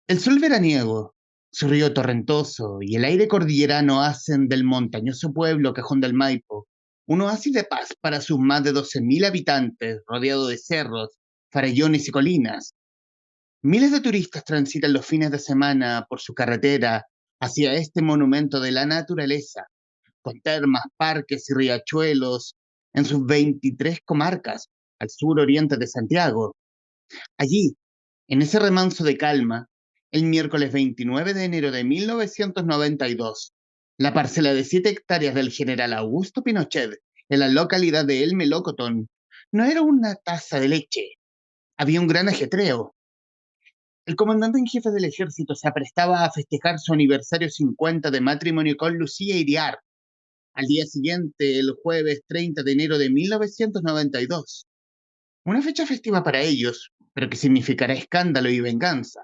El sol veraniego, su río torrentoso y el aire cordillerano hacen del montañoso pueblo Cajón del Maipo un oasis de paz para sus más de 12.000 habitantes, rodeado de cerros, farellones y colinas. Miles de turistas transitan los fines de semana por su carretera hacia este monumento de la naturaleza, con termas, parques y riachuelos en sus 23 comarcas al sur oriente de Santiago. Allí, en ese remanso de calma, el miércoles 29 de enero de 1992, la parcela de 7 hectáreas del general Augusto Pinochet en la localidad de El Melocotón no era una taza de leche, había un gran ajetreo. El comandante en jefe del ejército se aprestaba a festejar su aniversario 50 de matrimonio con Lucía Iriar, al día siguiente, el jueves 30 de enero de 1992. Una fecha festiva para ellos, pero que significará escándalo y venganza.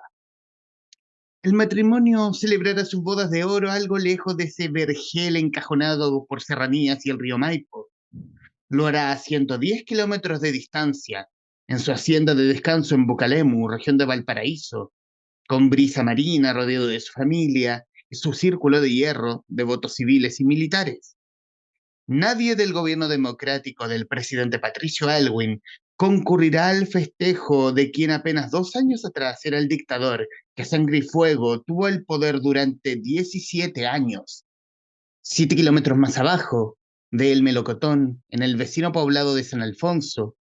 El matrimonio celebrará sus bodas de oro algo lejos de ese vergel encajonado por serranías y el río Maipo. Lo hará a 110 kilómetros de distancia, en su hacienda de descanso en Bucalemu, región de Valparaíso, con brisa marina rodeado de su familia y su círculo de hierro de votos civiles y militares. Nadie del gobierno democrático del presidente Patricio Aylwin concurrirá al festejo de quien apenas 2 años atrás era el dictador que a sangre y fuego tuvo el poder durante 17 años. 7 kilómetros más abajo de El Melocotón, en el vecino poblado de San Alfonso,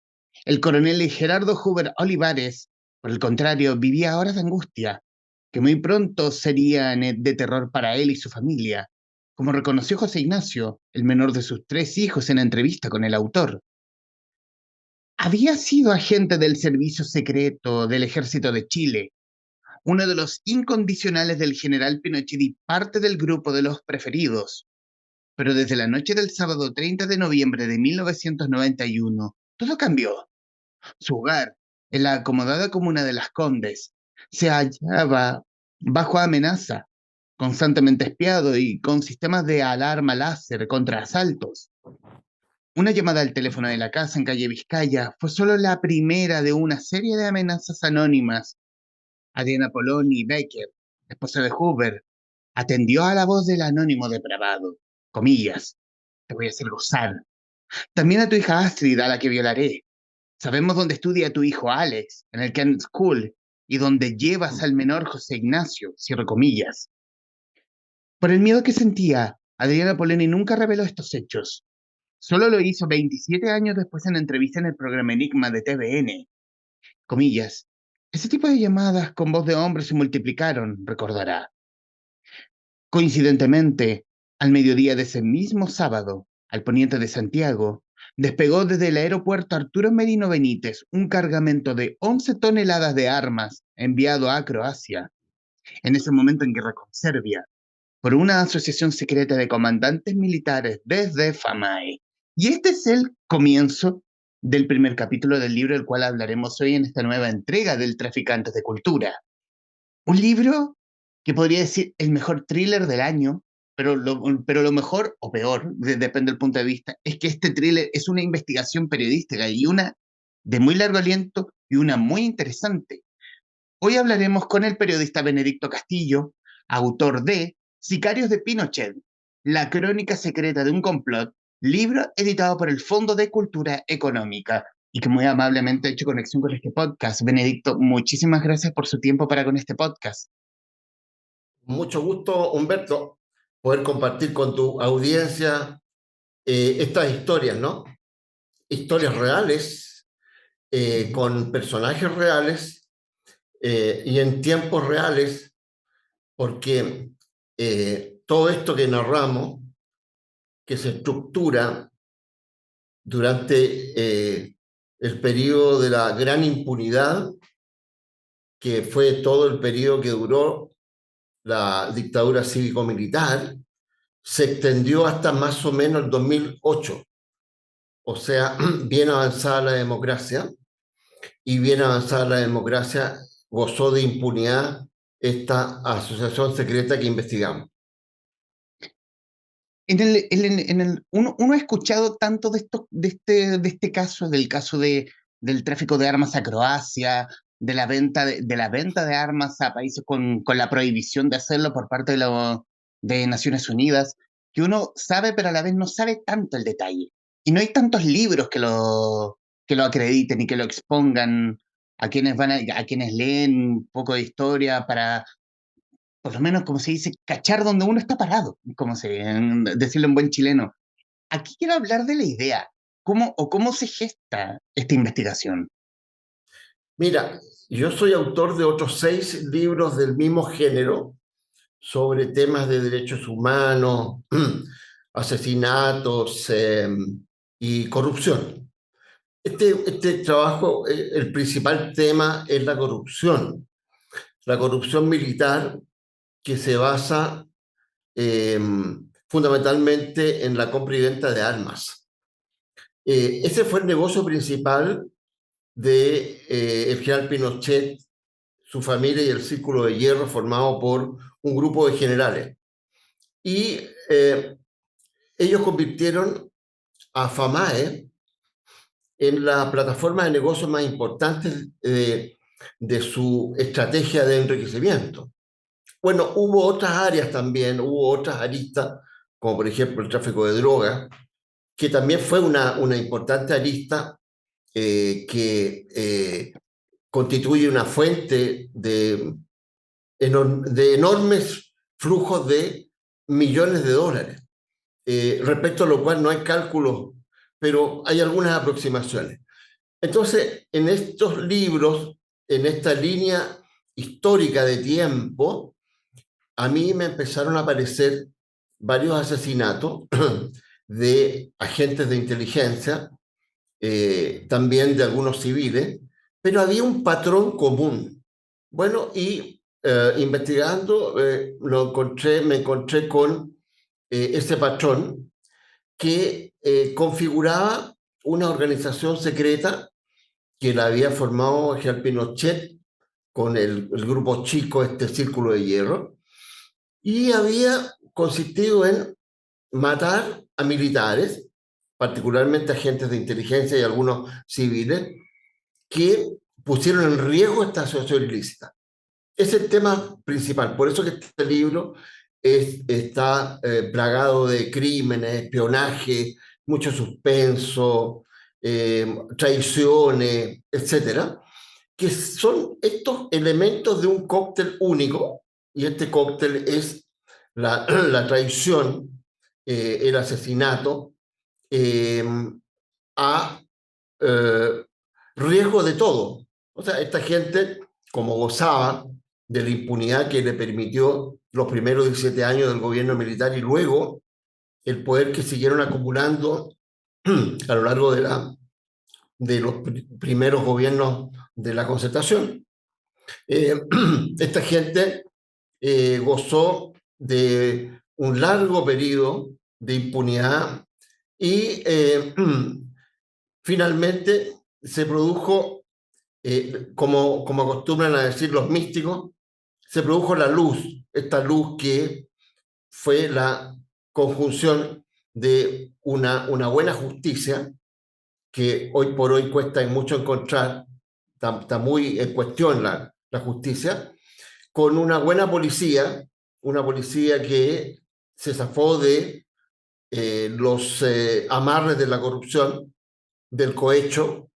el coronel Gerardo Huber Olivares, por el contrario, vivía horas de angustia, que muy pronto serían de terror para él y su familia, como reconoció José Ignacio, el menor de sus 3 hijos, en entrevista con el autor. Había sido agente del Servicio Secreto del Ejército de Chile, uno de los incondicionales del general Pinochet y parte del grupo de los preferidos. Pero desde la noche del sábado 30 de noviembre de 1991, todo cambió. Su hogar, en la acomodada comuna de Las Condes, se hallaba bajo amenaza, constantemente espiado y con sistemas de alarma láser contra asaltos. Una llamada al teléfono de la casa en calle Vizcaya fue solo la primera de una serie de amenazas anónimas. Adriana Poloni Becker, esposa de Hoover, atendió a la voz del anónimo depravado. Comillas, te voy a hacer gozar. También a tu hija Astrid, a la que violaré. Sabemos dónde estudia tu hijo Alex, en el Kent School, y dónde llevas al menor José Ignacio, cierro comillas. Por el miedo que sentía, Adriana Poloni nunca reveló estos hechos. Solo lo hizo 27 años después en entrevista en el programa Enigma de TVN. Comillas. Ese tipo de llamadas con voz de hombre se multiplicaron, recordará. Coincidentemente, al mediodía de ese mismo sábado, al poniente de Santiago, despegó desde el aeropuerto Arturo Merino Benítez un cargamento de 11 toneladas de armas enviado a Croacia, en ese momento en guerra con Serbia, por una asociación secreta de comandantes militares desde Famay. Y este es el comienzo del primer capítulo del libro del cual hablaremos hoy en esta nueva entrega del Traficantes de Cultura. Un libro que podría decir el mejor thriller del año, pero lo mejor o peor, depende del punto de vista, es que este thriller es una investigación periodística y una de muy largo aliento y una muy interesante. Hoy hablaremos con el periodista Benedicto Castillo, autor de Sicarios de Pinochet, la crónica secreta de un complot, libro editado por el Fondo de Cultura Económica y que muy amablemente ha hecho conexión con este podcast. Benedicto, muchísimas gracias por su tiempo para con este podcast. Mucho gusto, Humberto, poder compartir con tu audiencia estas historias, ¿no? Historias reales, con personajes reales y en tiempos reales, porque todo esto que narramos, que se estructura durante el periodo de la gran impunidad, que fue todo el periodo que duró la dictadura cívico-militar, se extendió hasta más o menos el 2008. O sea, bien avanzada la democracia, y bien avanzada la democracia gozó de impunidad esta asociación secreta que investigamos. Uno ha escuchado tanto de este caso, del tráfico de armas a Croacia, de la venta de armas a países con la prohibición de hacerlo por parte de Naciones Unidas, que uno sabe, pero a la vez no sabe tanto el detalle. Y no hay tantos libros que lo acrediten y que lo expongan a quienes a quienes leen un poco de historia para, por lo menos, como se dice, cachar donde uno está parado, como decirlo en buen chileno. Aquí quiero hablar de la idea, cómo se gesta esta investigación. Mira, yo soy autor de otros 6 libros del mismo género sobre temas de derechos humanos, asesinatos y corrupción. Este trabajo, el principal tema es la corrupción militar que se basa eh, fundamentalmente en la compra y venta de armas. Ese fue el negocio principal de el general Pinochet, su familia y el Círculo de Hierro formado por un grupo de generales. Y ellos convirtieron a FAMAE en la plataforma de negocios más importante de su estrategia de enriquecimiento. Bueno, hubo otras áreas también, hubo otras aristas, como por ejemplo el tráfico de drogas, que también fue una importante arista que constituye una fuente de enormes flujos de millones de dólares, respecto a lo cual no hay cálculos, pero hay algunas aproximaciones. Entonces, en estos libros, en esta línea histórica de tiempo, a mí me empezaron a aparecer varios asesinatos de agentes de inteligencia, también de algunos civiles, pero había un patrón común. Bueno, y investigando me encontré con ese patrón que configuraba una organización secreta que la había formado Jean Pinochet con el grupo chico, este Círculo de Hierro, y había consistido en matar a militares, particularmente agentes de inteligencia y algunos civiles, que pusieron en riesgo esta asociación ilícita. Es el tema principal, por eso que este libro está plagado de crímenes, espionaje, mucho suspenso, traiciones, etcétera, que son estos elementos de un cóctel único, y este cóctel es la traición, el asesinato, eh, a eh, riesgo de todo. O sea, esta gente, como gozaba de la impunidad que le permitió los primeros 17 años del gobierno militar y luego el poder que siguieron acumulando a lo largo de los primeros gobiernos de la concertación, eh, esta gente gozó de un largo periodo de impunidad y finalmente se produjo, como acostumbran a decir los místicos, se produjo la luz, esta luz que fue la conjunción de una buena justicia, que hoy por hoy cuesta mucho encontrar, está muy en cuestión la justicia, con una policía que se zafó de los amarres de la corrupción, del cohecho,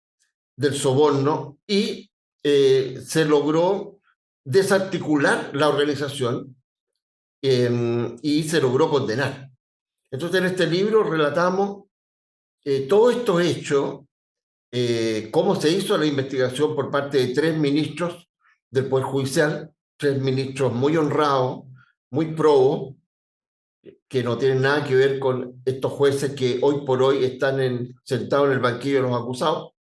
del soborno, y se logró desarticular la organización y se logró condenar. Entonces, en este libro relatamos todos estos hechos, cómo se hizo la investigación por parte de 3 ministros del Poder Judicial, 3 ministros muy honrados, muy probos, que no tienen nada que ver con estos jueces que hoy por hoy están sentados en el banquillo de los acusados,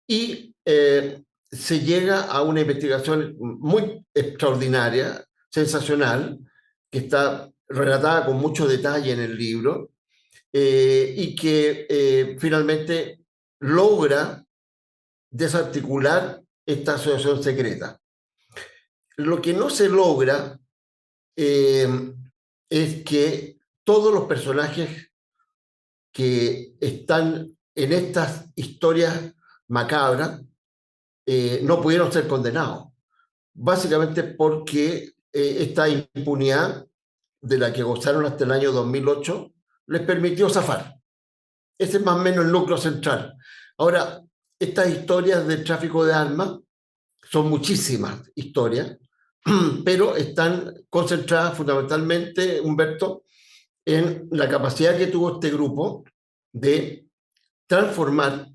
y se llega a una investigación muy extraordinaria, sensacional, que está relatada con mucho detalle en el libro, y que finalmente logra desarticular esta asociación secreta. Lo que no se logra eh, es que todos los personajes que están en estas historias macabras no pudieron ser condenados, básicamente porque esta impunidad de la que gozaron hasta el año 2008 les permitió zafar. Ese es más o menos el núcleo central. Ahora, estas historias de tráfico de armas son muchísimas historias, pero están concentradas fundamentalmente, Humberto, en la capacidad que tuvo este grupo de transformar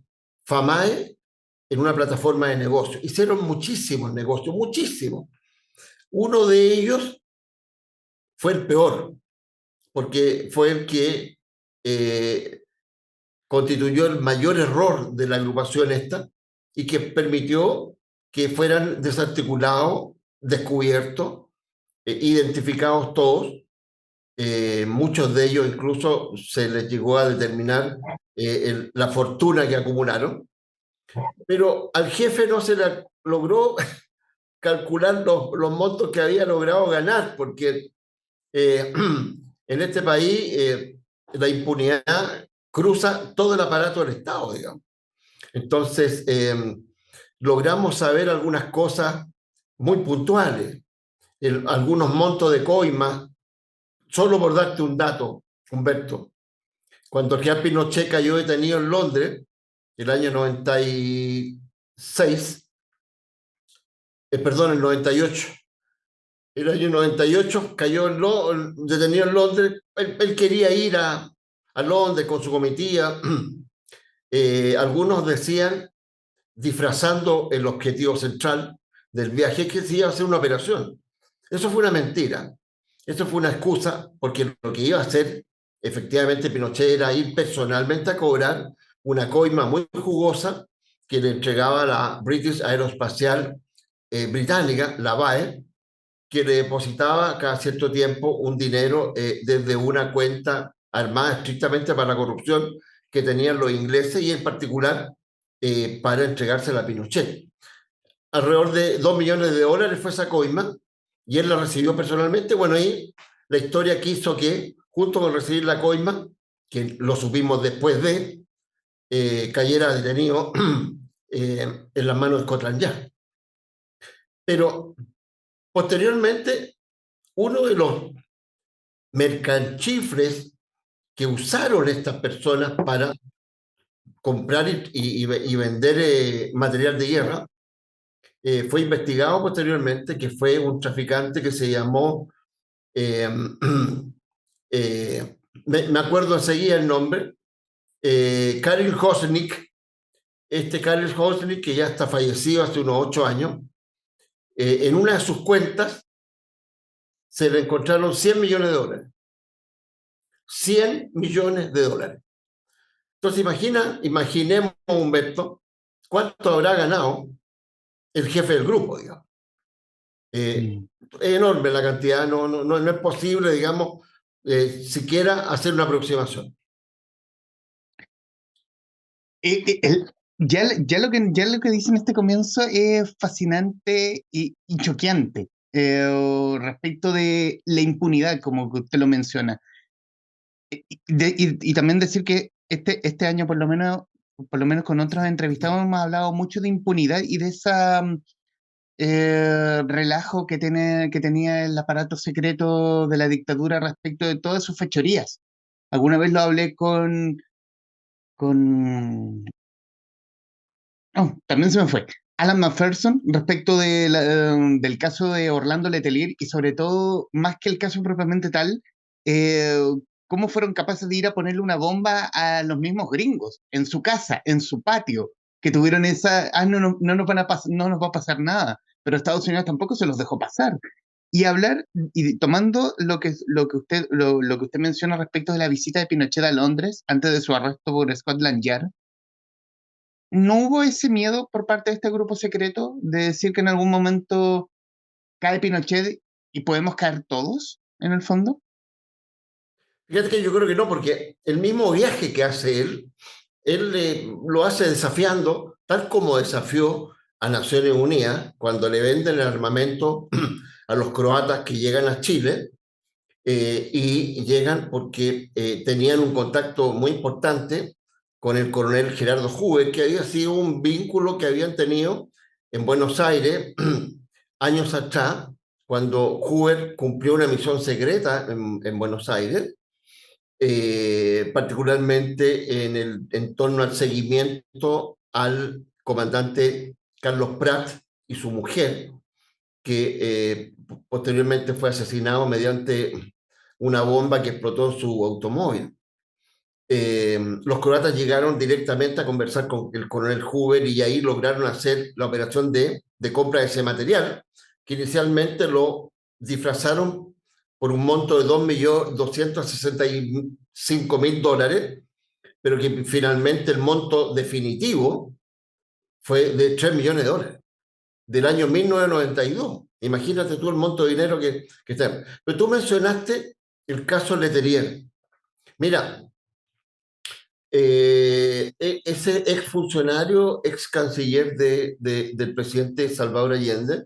FAMAE en una plataforma de negocio. Hicieron muchísimos negocios, muchísimos. Uno de ellos fue el peor, porque fue el que constituyó el mayor error de la agrupación esta y que permitió que fueran desarticulados, descubiertos, identificados todos. Muchos de ellos incluso se les llegó a determinar la fortuna que acumularon, pero al jefe no se le logró calcular los montos que había logrado ganar, porque en este país la impunidad cruza todo el aparato del Estado, digamos. Entonces, logramos saber algunas cosas muy puntuales, algunos montos de coimas, solo por darte un dato, Humberto. Cuando el general Pinochet cayó detenido en Londres, el año 96, perdón, el 98, el año 98 cayó detenido en Londres. Él quería ir a Londres con su comitiva. Algunos decían, disfrazando el objetivo central del viaje, que se iba a hacer una operación. Eso fue una mentira. Eso fue una excusa, porque lo que iba a hacer efectivamente Pinochet era ir personalmente a cobrar una coima muy jugosa que le entregaba la British Aerospatial Británica, la BAE, que le depositaba cada cierto tiempo un dinero desde una cuenta armada estrictamente para la corrupción que tenían los ingleses y en particular para entregársela a Pinochet. Alrededor de 2 millones de dólares fue esa coima y él la recibió personalmente. Bueno, ahí la historia quiso que, junto con recibir la coima, que lo supimos después de, cayera detenido en las manos de Scotland Yard. Pero posteriormente, uno de los mercanchifles que usaron estas personas para comprar y vender material de guerra fue investigado posteriormente, que fue un traficante que se llamó, eh, me acuerdo enseguida el nombre, Karel Hosnik. Este Karel Hosnik, que ya está fallecido hace unos 8 años, en una de sus cuentas se le encontraron 100 millones de dólares. 100 millones de dólares. Entonces imaginemos, Humberto, cuánto habrá ganado el jefe del grupo, digamos. Es enorme la cantidad, no es posible, digamos, siquiera hacer una aproximación. Ya lo que dice en este comienzo es fascinante y choqueante respecto de la impunidad, como que usted lo menciona. Y también decir que este año, por lo menos con otros entrevistados, hemos hablado mucho de impunidad y de esa relajo que tenía el aparato secreto de la dictadura respecto de todas sus fechorías. Alguna vez lo hablé con oh, también se me fue. Alan McPherson, respecto del caso de Orlando Letelier y sobre todo, más que el caso propiamente tal, eh, cómo fueron capaces de ir a ponerle una bomba a los mismos gringos, en su casa, en su patio, que tuvieron esa, no nos no nos va a pasar nada, pero Estados Unidos tampoco se los dejó pasar. Y hablar, y tomando lo que usted menciona respecto de la visita de Pinochet a Londres antes de su arresto por Scotland Yard, ¿no hubo ese miedo por parte de este grupo secreto de decir que en algún momento cae Pinochet y podemos caer todos, en el fondo? Fíjate que yo creo que no, porque el mismo viaje que hace él lo hace desafiando, tal como desafió a Naciones Unidas cuando le venden el armamento a los croatas que llegan a Chile, y llegan porque tenían un contacto muy importante con el coronel Gerardo Hoover, que había sido un vínculo que habían tenido en Buenos Aires, años atrás, cuando Hoover cumplió una misión secreta en Buenos Aires, particularmente en torno al seguimiento al comandante Carlos Prat y su mujer, que posteriormente fue asesinado mediante una bomba que explotó en su automóvil. Los croatas llegaron directamente a conversar con el coronel Hoover y ahí lograron hacer la operación de compra de ese material, que inicialmente lo disfrazaron por un monto de $2.265.000, pero que finalmente el monto definitivo fue de $3 millones del año 1992. Imagínate tú el monto de dinero que está. Pero tú mencionaste el caso Letelier. Mira, ese exfuncionario, ex canciller del presidente Salvador Allende,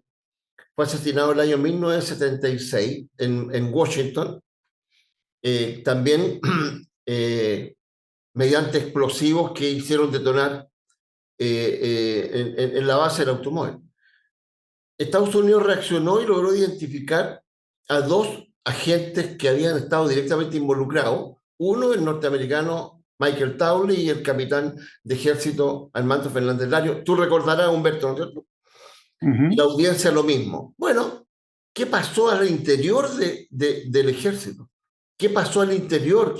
fue asesinado en el año 1976 en Washington, también mediante explosivos que hicieron detonar en la base del automóvil. Estados Unidos reaccionó y logró identificar a dos agentes que habían estado directamente involucrados. Uno, el norteamericano Michael Townley, y el capitán de ejército Armando Fernández Lario. Tú recordarás, Humberto, ¿no es cierto? Y la audiencia lo mismo. Bueno, ¿qué pasó al interior del ejército? ¿Qué pasó al interior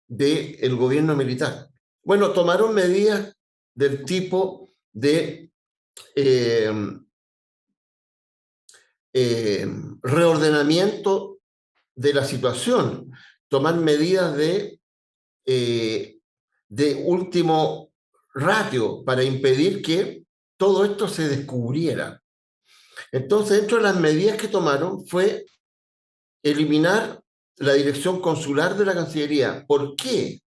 del gobierno militar? Bueno, tomaron medidas del tipo de reordenamiento de la situación, tomar medidas de último ratio para impedir que todo esto se descubriera. Entonces, dentro de las medidas que tomaron fue eliminar la dirección consular de la Cancillería. ¿Por qué?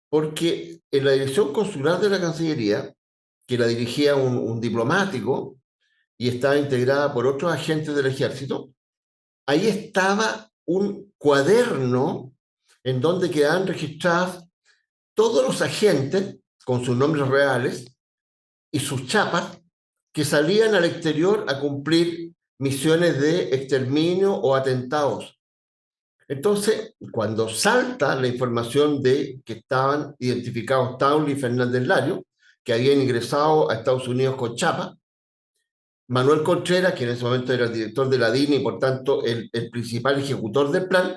Porque en la dirección consular de la Cancillería, que la dirigía un diplomático y estaba integrada por otros agentes del ejército, ahí estaba un cuaderno en donde quedaban registrados todos los agentes con sus nombres reales y sus chapas que salían al exterior a cumplir misiones de exterminio o atentados. Entonces, cuando salta la información de que estaban identificados Townley y Fernández Lario, que habían ingresado a Estados Unidos con chapa, Manuel Contreras, que en ese momento era el director de la DINA y por tanto el principal ejecutor del plan,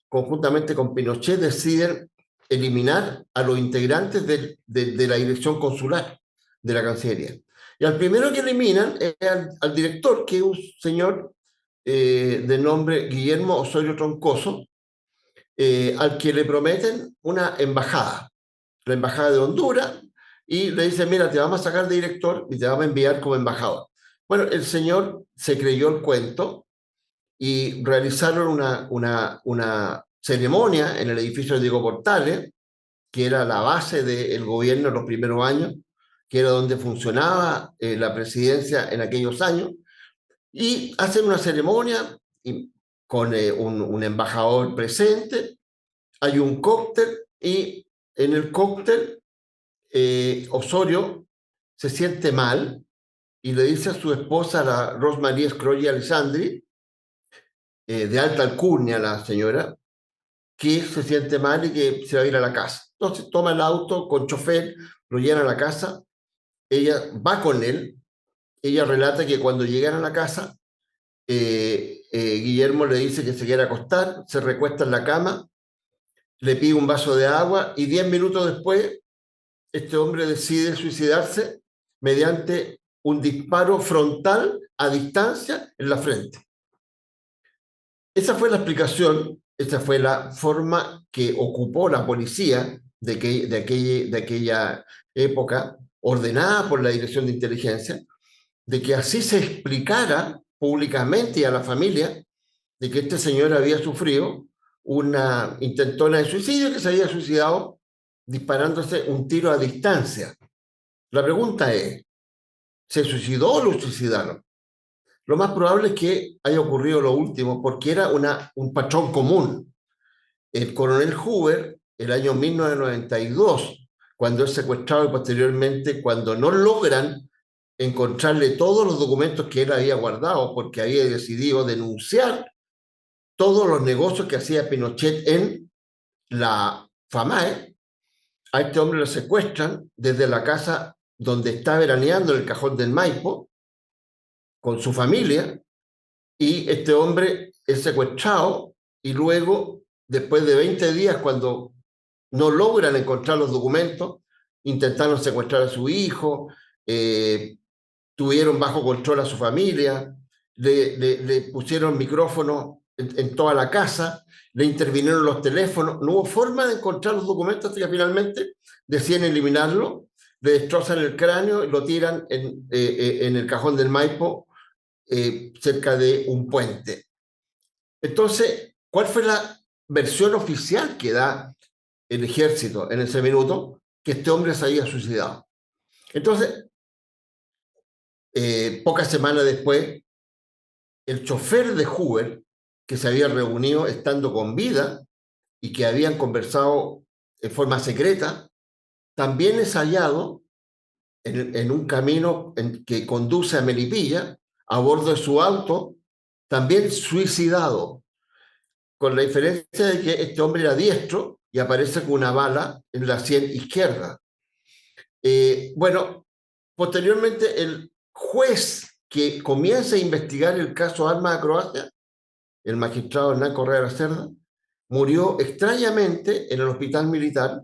conjuntamente con Pinochet deciden eliminar a los integrantes de la dirección consular de la Cancillería. Y al primero que eliminan es al director, que es un señor de nombre Guillermo Osorio Troncoso, al que le prometen una embajada, la embajada de Honduras, y le dicen, mira, te vamos a sacar de director y te vamos a enviar como embajador. Bueno, el señor se creyó el cuento y realizaron una ceremonia en el edificio de Diego Portales, que era la base del gobierno en los primeros años, que era donde funcionaba la presidencia en aquellos años, y hacen una ceremonia con un embajador presente, hay un cóctel y en el cóctel Osorio se siente mal y le dice a su esposa, la Rosmarie Scroglie Alessandri, de alta alcurnia la señora, que se siente mal y que se va a ir a la casa. Entonces toma el auto con chofer, lo lleva a la casa, ella va con él, ella relata que cuando llegan a la casa, Guillermo le dice que se quiere acostar, se recuesta en la cama, le pide un vaso de agua y 10 minutos después este hombre decide suicidarse mediante un disparo frontal a distancia en la frente. Esa fue la explicación, esa fue la forma que ocupó la policía de aquella época, ordenada por la Dirección de Inteligencia, de que así se explicara públicamente y a la familia de que este señor había sufrido una intentona de suicidio, que se había suicidado disparándose un tiro a distancia. La pregunta es, ¿se suicidó o lo suicidaron? Lo más probable es que haya ocurrido lo último, porque era un patrón común. El coronel Hoover, el año 1992, cuando es secuestrado y posteriormente cuando no logran encontrarle todos los documentos que él había guardado porque había decidido denunciar todos los negocios que hacía Pinochet en la FAMAE. A este hombre lo secuestran desde la casa donde está veraneando en el Cajón del Maipo con su familia, y este hombre es secuestrado y luego, después de 20 días, cuando no logran encontrar los documentos, intentaron secuestrar a su hijo, tuvieron bajo control a su familia, le pusieron micrófonos en toda la casa, le intervinieron los teléfonos, no hubo forma de encontrar los documentos hasta que finalmente deciden eliminarlo, le destrozan el cráneo y lo tiran en el Cajón del Maipo, cerca de un puente. Entonces, ¿cuál fue la versión oficial que da el ejército en ese minuto? Que este hombre se había suicidado. Entonces, pocas semanas después, el chofer de Hoover, que se había reunido estando con vida y que habían conversado en forma secreta, también es hallado en un camino que conduce a Melipilla, a bordo de su auto, también suicidado, con la diferencia de que este hombre era diestro y aparece con una bala en la sien izquierda. Bueno, posteriormente el juez que comienza a investigar el caso Armas de Croacia, el magistrado Hernán Correa Cerda, murió extrañamente en el hospital militar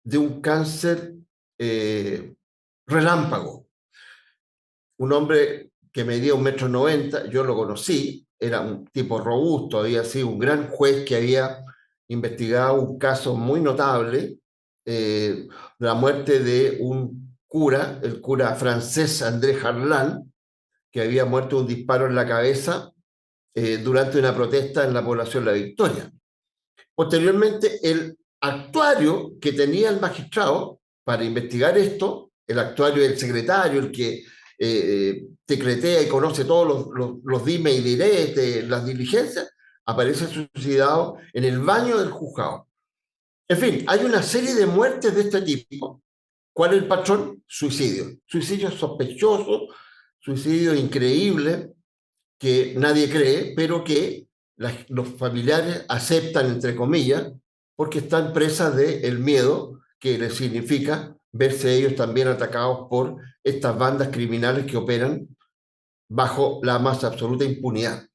de un cáncer relámpago. Un hombre que medía 1,90 m, yo lo conocí, era un tipo robusto, había sido un gran juez que había investigado un caso muy notable, la muerte de un cura, el cura francés André Harlan, que había muerto de un disparo en la cabeza durante una protesta en la población La Victoria. Posteriormente, el actuario que tenía el magistrado para investigar esto, el actuario del secretario, el que secretea y conoce todos los dimes y diretes, las diligencias, aparece suicidado en el baño del juzgado. En fin, hay una serie de muertes de este tipo. ¿Cuál es el patrón? Suicidio. Suicidio sospechoso, suicidio increíble, que nadie cree, pero que los familiares aceptan, entre comillas, porque están presas del miedo que les significa verse ellos también atacados por estas bandas criminales que operan bajo la más absoluta impunidad.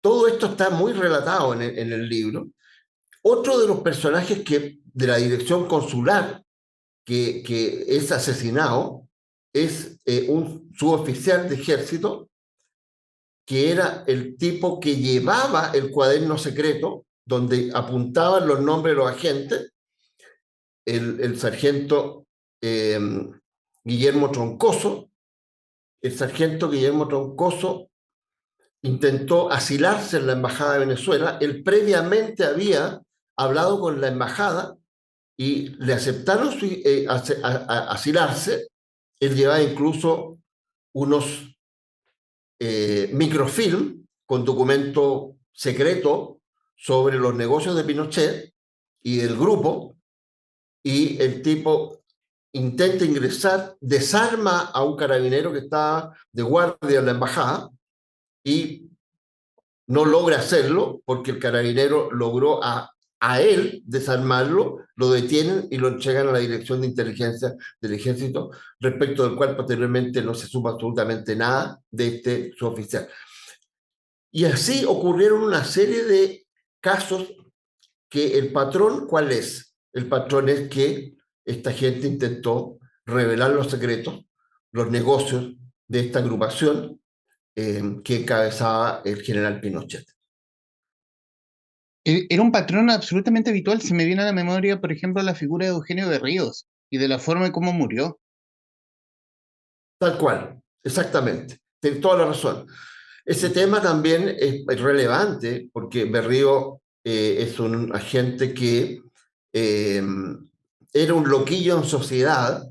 Todo esto está muy relatado en el libro. Otro de los personajes de la dirección consular que es asesinado es un suboficial de ejército que era el tipo que llevaba el cuaderno secreto donde apuntaban los nombres de los agentes, el sargento Guillermo Troncoso. El sargento Guillermo Troncoso intentó asilarse en la Embajada de Venezuela. Él previamente había hablado con la embajada y le aceptaron asilarse. Él llevaba incluso unos microfilm con documento secreto sobre los negocios de Pinochet y del grupo, y el tipo intenta ingresar, desarma a un carabinero que estaba de guardia en la embajada y no logra hacerlo porque el carabinero logró a él desarmarlo, lo detienen y lo entregan a la Dirección de Inteligencia del Ejército, respecto del cual posteriormente no se supo absolutamente nada de este suboficial. Y así ocurrieron una serie de casos que el patrón, ¿cuál es? El patrón es que esta gente intentó revelar los secretos, los negocios de esta agrupación que encabezaba el general Pinochet. Era un patrón absolutamente habitual. Se me viene a la memoria, por ejemplo, la figura de Eugenio Berríos y de la forma en cómo murió. Tal cual, exactamente. Tienes toda la razón. Ese tema también es relevante porque Berrío es un agente que era un loquillo en sociedad,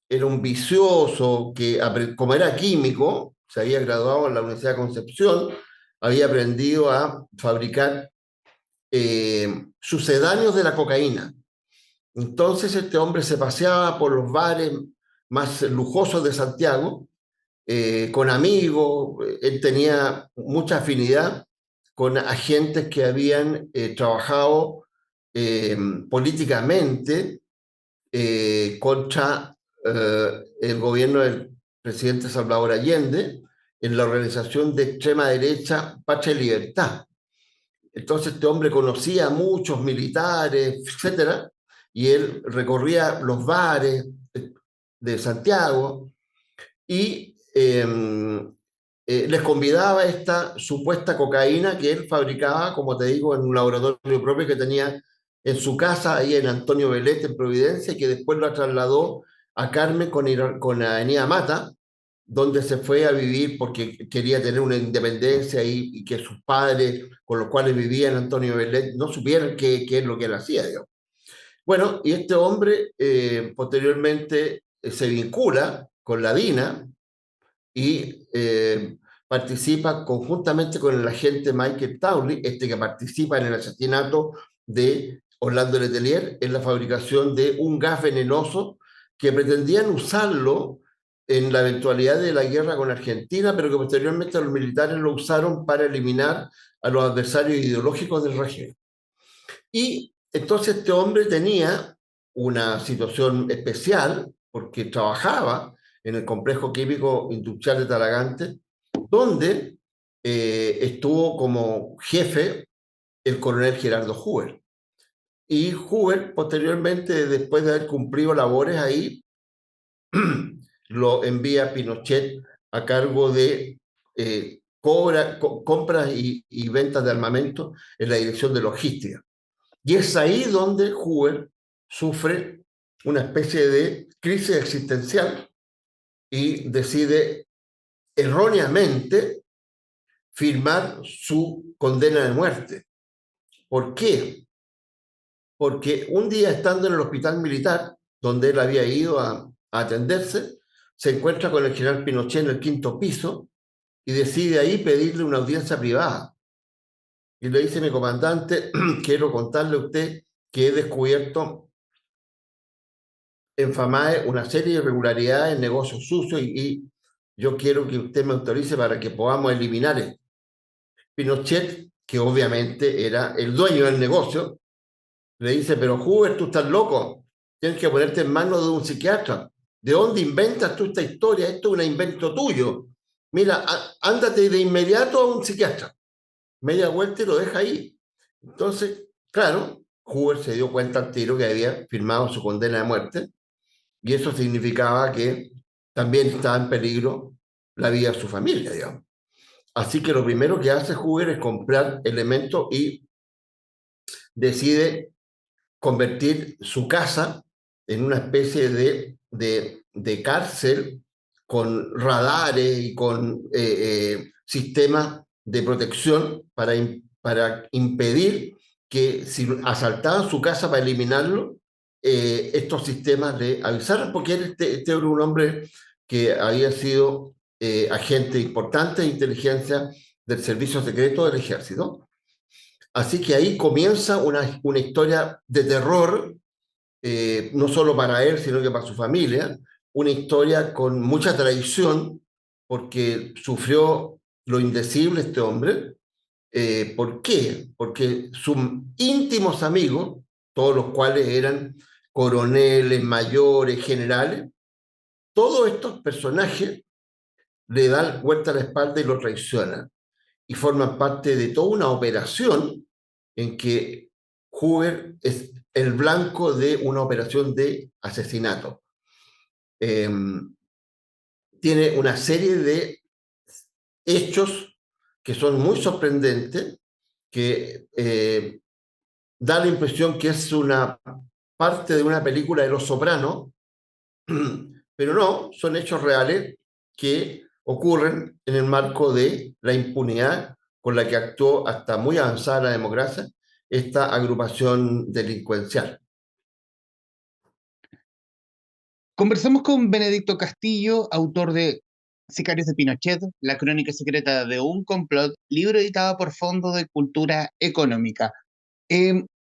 era un vicioso que, como era químico, se había graduado en la Universidad de Concepción, había aprendido a fabricar sucedáneos de la cocaína. Entonces este hombre se paseaba por los bares más lujosos de Santiago, con amigos. Él tenía mucha afinidad con agentes que habían trabajado eh, políticamente contra el gobierno del presidente Salvador Allende en la organización de extrema derecha Patria y Libertad. Entonces este hombre conocía a muchos militares, etcétera, y él recorría los bares de Santiago y les convidaba a esta supuesta cocaína que él fabricaba, como te digo, en un laboratorio propio que tenía en su casa, ahí en Antonio Velete, en Providencia, y que después lo trasladó a Carmen con Avenida Mata, donde se fue a vivir porque quería tener una independencia y que sus padres, con los cuales vivía en Antonio Velete, no supieran qué es lo que él hacía, digamos. Bueno, y este hombre posteriormente se vincula con la DINA, y participa conjuntamente con el agente Michael Townley, este que participa en el asesinato de Orlando Letelier, en la fabricación de un gas venenoso que pretendían usarlo en la eventualidad de la guerra con Argentina, pero que posteriormente los militares lo usaron para eliminar a los adversarios ideológicos del régimen. Y entonces este hombre tenía una situación especial porque trabajaba en el complejo químico industrial de Talagante, donde estuvo como jefe el coronel Gerardo Hoover. Y Hoover, posteriormente, después de haber cumplido labores ahí, lo envía a Pinochet a cargo de compras y ventas de armamento en la dirección de logística. Y es ahí donde Hoover sufre una especie de crisis existencial y decide erróneamente firmar su condena de muerte. ¿Por qué? Porque un día estando en el hospital militar, donde él había ido a atenderse, se encuentra con el general Pinochet en el quinto piso y decide ahí pedirle una audiencia privada. Y le dice: mi comandante, quiero contarle a usted que he descubierto en FAMAE una serie de irregularidades, negocios sucios, y yo quiero que usted me autorice para que podamos eliminar esto. Pinochet, que obviamente era el dueño del negocio, le dice: pero Hoover, tú estás loco, tienes que ponerte en manos de un psiquiatra. ¿De dónde inventas tú esta historia? Esto es un invento tuyo. Mira, ándate de inmediato a un psiquiatra. Media vuelta y lo deja ahí. Entonces, claro, Hoover se dio cuenta al tiro que había firmado su condena de muerte, y eso significaba que también estaba en peligro la vida de su familia, digamos. Así que lo primero que hace Hoover es comprar elementos y decide convertir su casa en una especie de cárcel con radares y con sistemas de protección para impedir que si asaltaban su casa para eliminarlo, estos sistemas le avisaran, porque este era un hombre que había sido agente importante de inteligencia del servicio secreto del ejército. Así que ahí comienza una historia de terror, no solo para él, sino que para su familia, una historia con mucha traición, porque sufrió lo indecible este hombre. ¿Por qué? Porque sus íntimos amigos, todos los cuales eran coroneles, mayores, generales, todos estos personajes le dan vuelta a la espalda y lo traicionan, y forman parte de toda una operación en que Hoover es el blanco de una operación de asesinato. Eh, Tiene una serie de hechos que son muy sorprendentes, que da la impresión que es una parte de una película de Los Sopranos, pero no, son hechos reales que ocurren en el marco de la impunidad con la que actuó hasta muy avanzada la democracia esta agrupación delincuencial. Conversamos con Benedicto Castillo, autor de Sicarios de Pinochet, la crónica secreta de un complot, libro editado por Fondo de Cultura Económica.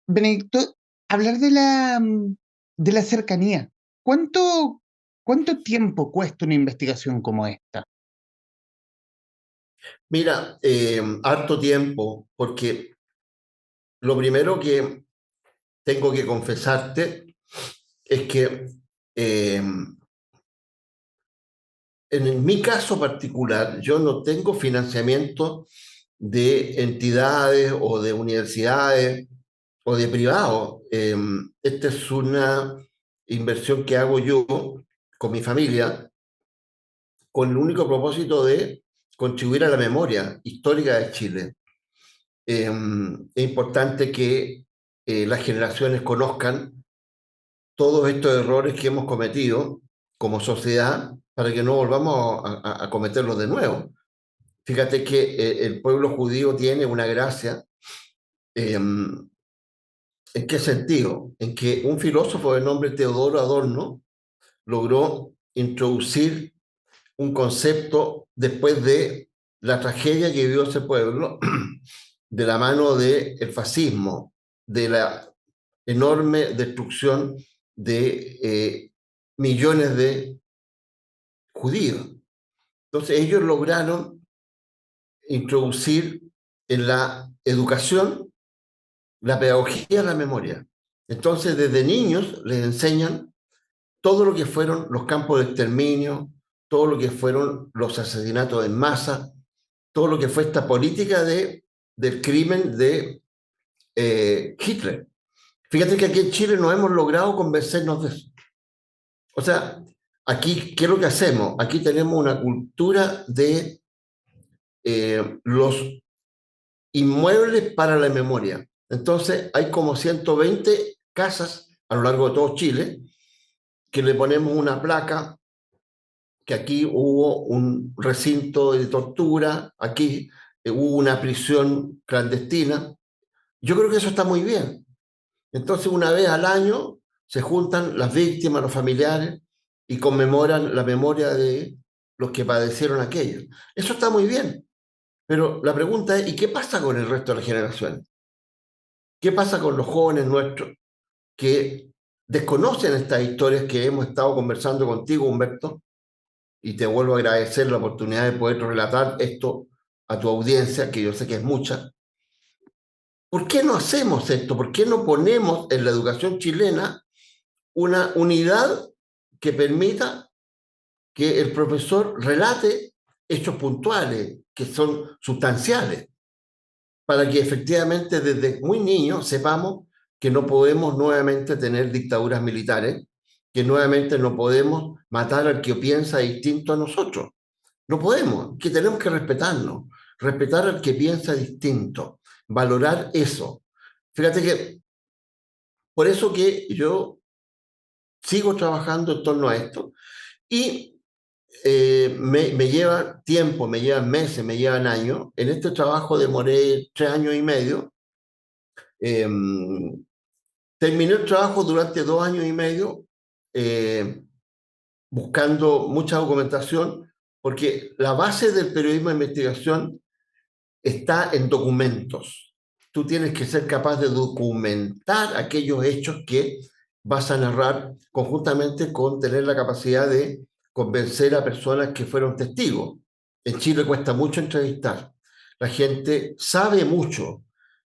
Benedicto, hablar de la cercanía. ¿Cuánto ¿Cuánto tiempo cuesta una investigación como esta? Mira, harto tiempo, porque lo primero que tengo que confesarte es que eh, en mi caso particular, yo no tengo financiamiento de entidades o de universidades o de privados. Esta es una inversión que hago yo con mi familia con el único propósito de contribuir a la memoria histórica de Chile. Es importante que las generaciones conozcan todos estos errores que hemos cometido como sociedad para que no volvamos a cometerlos de nuevo. Fíjate que el pueblo judío tiene una gracia. ¿En qué sentido? En que un filósofo de nombre Teodoro Adorno logró introducir un concepto después de la tragedia que vivió ese pueblo, de la mano del fascismo, de la enorme destrucción de millones de judíos. Entonces ellos lograron introducir en la educación la pedagogía de la memoria. Entonces desde niños les enseñan todo lo que fueron los campos de exterminio, todo lo que fueron los asesinatos en masa, todo lo que fue esta política del crimen de Hitler. Fíjate que aquí en Chile no hemos logrado convencernos de eso. O sea, aquí, ¿qué es lo que hacemos? Aquí tenemos una cultura de los inmuebles para la memoria. Entonces, hay como 120 casas a lo largo de todo Chile que le ponemos una placa que aquí hubo un recinto de tortura, aquí hubo una prisión clandestina. Yo creo que eso está muy bien. Entonces, una vez al año se juntan las víctimas, los familiares, y conmemoran la memoria de los que padecieron aquello. Eso está muy bien. Pero la pregunta es, ¿y qué pasa con el resto de las generaciones? ¿Qué pasa con los jóvenes nuestros que desconocen estas historias que hemos estado conversando contigo, Humberto? Y te vuelvo a agradecer la oportunidad de poder relatar esto a tu audiencia, que yo sé que es mucha. ¿Por qué no hacemos esto? ¿Por qué no ponemos en la educación chilena una unidad que permita que el profesor relate hechos puntuales, que son sustanciales, para que efectivamente desde muy niños sepamos que no podemos nuevamente tener dictaduras militares, que nuevamente no podemos matar al que piensa distinto a nosotros? No podemos, que tenemos que respetarnos, respetar al que piensa distinto, valorar eso. Fíjate que por eso que yo sigo trabajando en torno a esto y me lleva tiempo, me llevan meses, me llevan años. En este trabajo demoré 3 años y medio. Eh, Terminé el trabajo durante 2 años y medio eh, buscando mucha documentación, porque la base del periodismo de investigación está en documentos. Tú tienes que ser capaz de documentar aquellos hechos que vas a narrar conjuntamente con tener la capacidad de convencer a personas que fueron testigos. En Chile cuesta mucho entrevistar. La gente sabe mucho,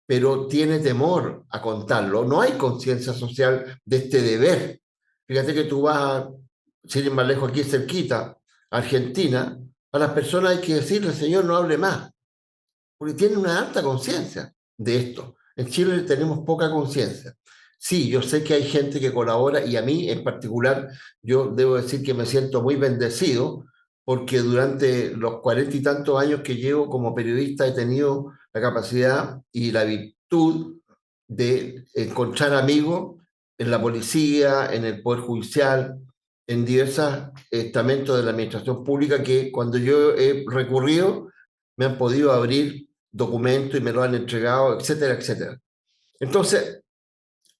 pero tiene temor a contarlo. No hay conciencia social de este deber. Fíjate que tú vas, sin ir más lejos, aquí cerquita, a Argentina, a las personas hay que decirle, señor, no hable más, porque tienen una alta conciencia de esto. En Chile tenemos poca conciencia. Sí, yo sé que hay gente que colabora y a mí en particular, yo debo decir que me siento muy bendecido porque durante los 40 y tantos años que llevo como periodista he tenido la capacidad y la virtud de encontrar amigos en la policía, en el Poder Judicial, en diversos estamentos de la administración pública que cuando yo he recurrido me han podido abrir documentos y me lo han entregado, etcétera, etcétera. Entonces,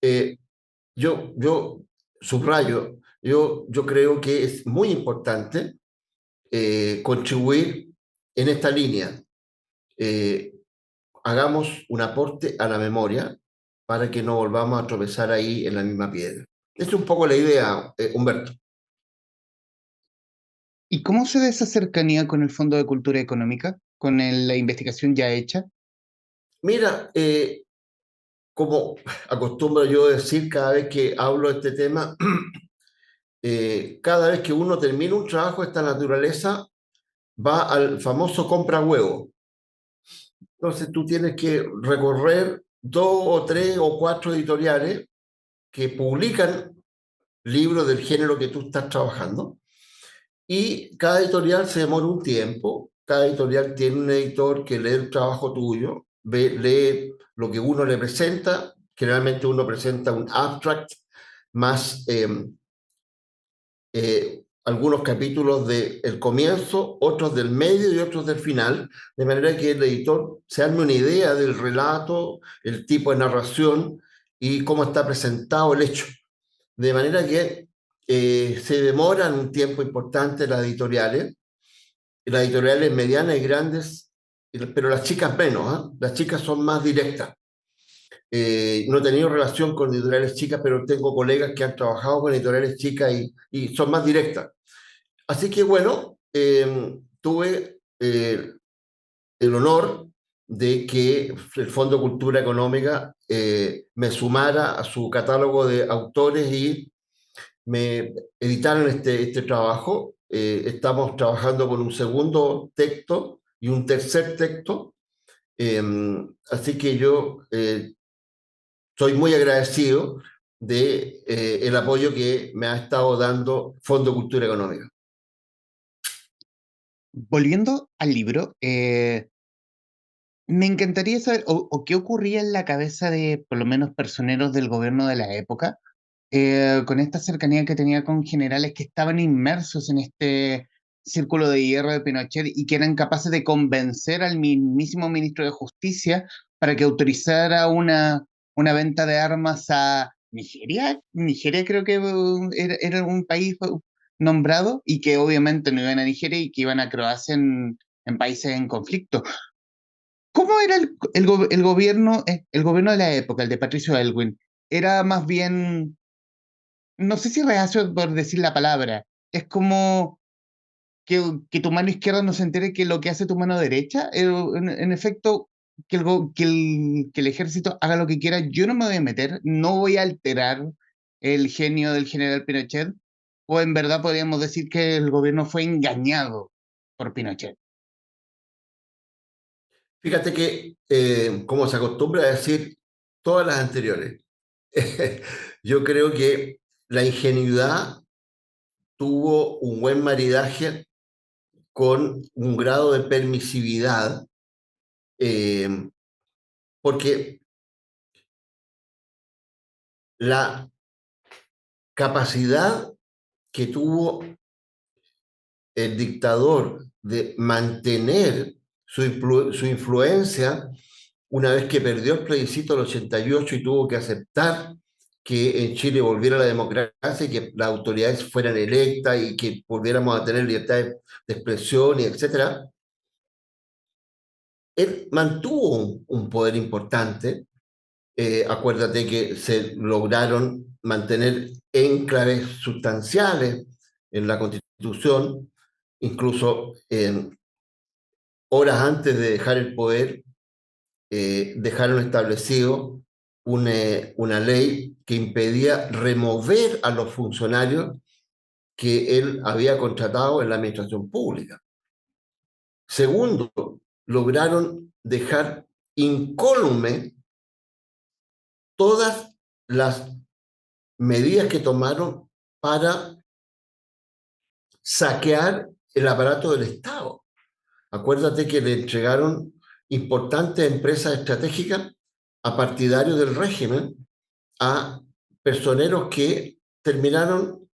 eh, yo subrayo, yo creo que es muy importante contribuir en esta línea. Eh, Hagamos un aporte a la memoria para que no volvamos a tropezar ahí en la misma piedra. Esa es un poco la idea, Humberto. ¿Y cómo se da esa cercanía con el Fondo de Cultura Económica, con la investigación ya hecha? Mira, como acostumbro yo decir cada vez que hablo de este tema, cada vez que uno termina un trabajo de esta naturaleza, va al famoso compra huevo. Entonces tú tienes que recorrer dos o tres o cuatro editoriales que publican libros del género que tú estás trabajando y cada editorial se demora un tiempo, cada editorial tiene un editor que lee el trabajo tuyo, lee lo que uno le presenta, generalmente uno presenta un abstract más algunos capítulos del comienzo, otros del medio y otros del final, de manera que el editor se arme una idea del relato, el tipo de narración y cómo está presentado el hecho. De manera que se demoran un tiempo importante las editoriales medianas y grandes, pero las chicas menos, ¿eh? Las chicas son más directas. No he tenido relación con editoriales chicas, pero tengo colegas que han trabajado con editoriales chicas y son más directas. Así que bueno, tuve el honor de que el Fondo de Cultura Económica me sumara a su catálogo de autores y me editaron este trabajo. Estamos trabajando con un segundo texto y un tercer texto. Eh, Así que yo soy muy agradecido de el apoyo que me ha estado dando Fondo de Cultura Económica. Volviendo al libro, me encantaría saber o qué ocurría en la cabeza de por lo menos personeros del gobierno de la época, con esta cercanía que tenía con generales que estaban inmersos en este círculo de hierro de Pinochet y que eran capaces de convencer al mismísimo ministro de Justicia para que autorizara una venta de armas a Nigeria. Nigeria creo que era un país nombrado y que obviamente no iban a Nigeria y que iban a Croacia en países en conflicto. ¿Cómo era el gobierno de la época, el de Patricio Aylwin? Era más bien, no sé si reacio por decir la palabra, es como que tu mano izquierda no se entere que lo que hace tu mano derecha. En efecto, que el ejército haga lo que quiera, yo no me voy a meter, no voy a alterar el genio del general Pinochet, o en verdad podríamos decir que el gobierno fue engañado por Pinochet. Fíjate que, como se acostumbra a decir todas las anteriores, yo creo que la ingenuidad tuvo un buen maridaje con un grado de permisividad, eh, porque la capacidad que tuvo el dictador de mantener su influencia una vez que perdió el plebiscito del 88 y tuvo que aceptar que en Chile volviera la democracia y que las autoridades fueran electas y que volviéramos a tener libertad de expresión y etcétera, él mantuvo un poder importante. Acuérdate que se lograron mantener enclaves sustanciales en la Constitución, incluso horas antes de dejar el poder, dejaron establecido una ley que impedía remover a los funcionarios que él había contratado en la administración pública. Segundo, lograron dejar incólume todas las medidas que tomaron para saquear el aparato del Estado. Acuérdate que le entregaron importantes empresas estratégicas a partidarios del régimen, a personeros que terminaron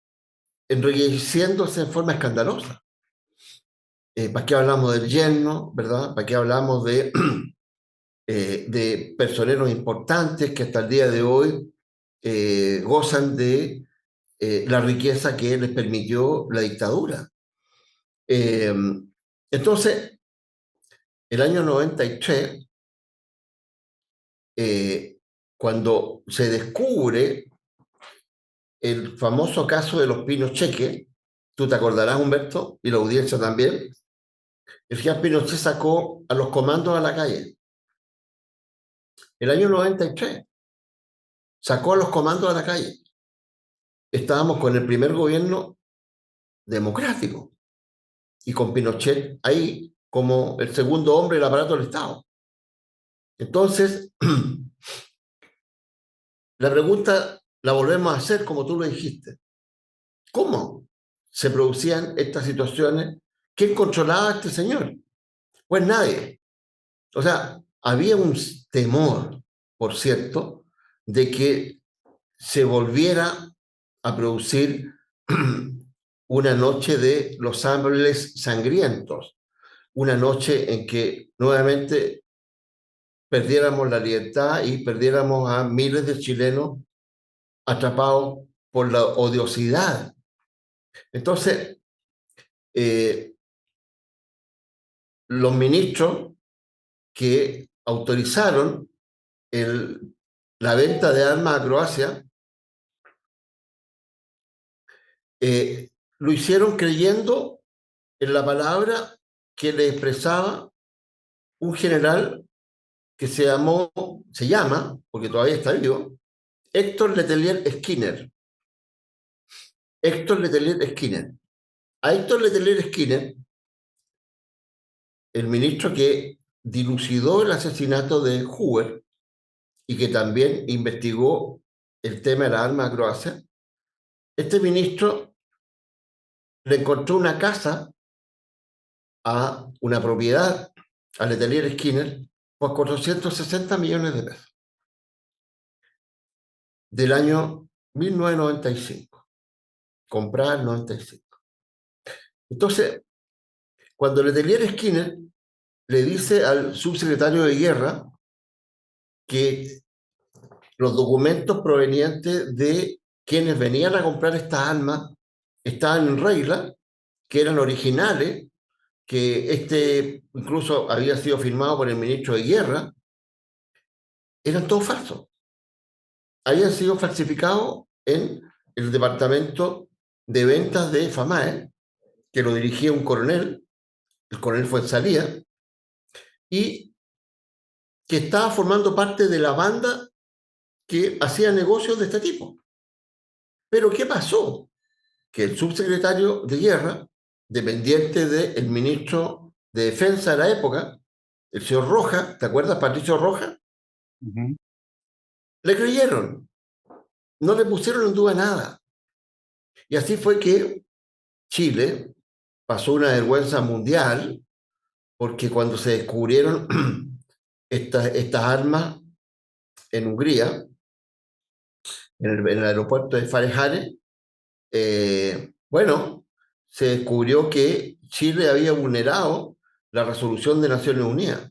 enriqueciéndose en forma escandalosa. ¿Para qué hablamos del yerno, verdad? ¿Para qué hablamos de personeros importantes que hasta el día de hoy gozan de la riqueza que les permitió la dictadura? Eh, entonces, el año 93, cuando se descubre el famoso caso de los pinos cheques, tú te acordarás, Humberto, y la audiencia también, el general Pinochet sacó a los comandos a la calle. El año 93 sacó a los comandos a la calle. Estábamos con el primer gobierno democrático y con Pinochet ahí como el segundo hombre del aparato del Estado. Entonces, la pregunta la volvemos a hacer como tú lo dijiste. ¿Cómo se producían estas situaciones? ¿Quién controlaba a este señor? Pues nadie. O sea, había un temor, por cierto, de que se volviera a producir una noche de los sables sangrientos, una noche en que nuevamente perdiéramos la libertad y perdiéramos a miles de chilenos atrapados por la odiosidad. Entonces, eh, los ministros que autorizaron la venta de armas a Croacia lo hicieron creyendo en la palabra que le expresaba un general que se llama, porque todavía está vivo, Héctor Letelier Skinner. Héctor Letelier Skinner. A Héctor Letelier Skinner, el ministro que dilucidó el asesinato de Hoover y que también investigó el tema de la arma a Croacia, este ministro le encontró una casa a una propiedad a Letelier Skinner por 460 millones de pesos del año 1995, comprada en 95. Entonces, cuando Letelier Skinner le dice al subsecretario de Guerra que los documentos provenientes de quienes venían a comprar estas armas estaban en regla, que eran originales, que incluso había sido firmado por el ministro de Guerra, eran todos falsos. Habían sido falsificados en el departamento de ventas de FAMAE, que lo dirigía un coronel, el coronel Fuenzalía, y que estaba formando parte de la banda que hacía negocios de este tipo. Pero ¿qué pasó? Que el subsecretario de Guerra, dependiente del ministro de Defensa de la época, el señor Roja, ¿te acuerdas, Patricio Roja? Ujú. Le creyeron, no le pusieron en duda nada. Y así fue que Chile pasó una vergüenza mundial, porque cuando se descubrieron estas armas en Hungría, en el aeropuerto de Farejare, bueno, se descubrió que Chile había vulnerado la resolución de Naciones Unidas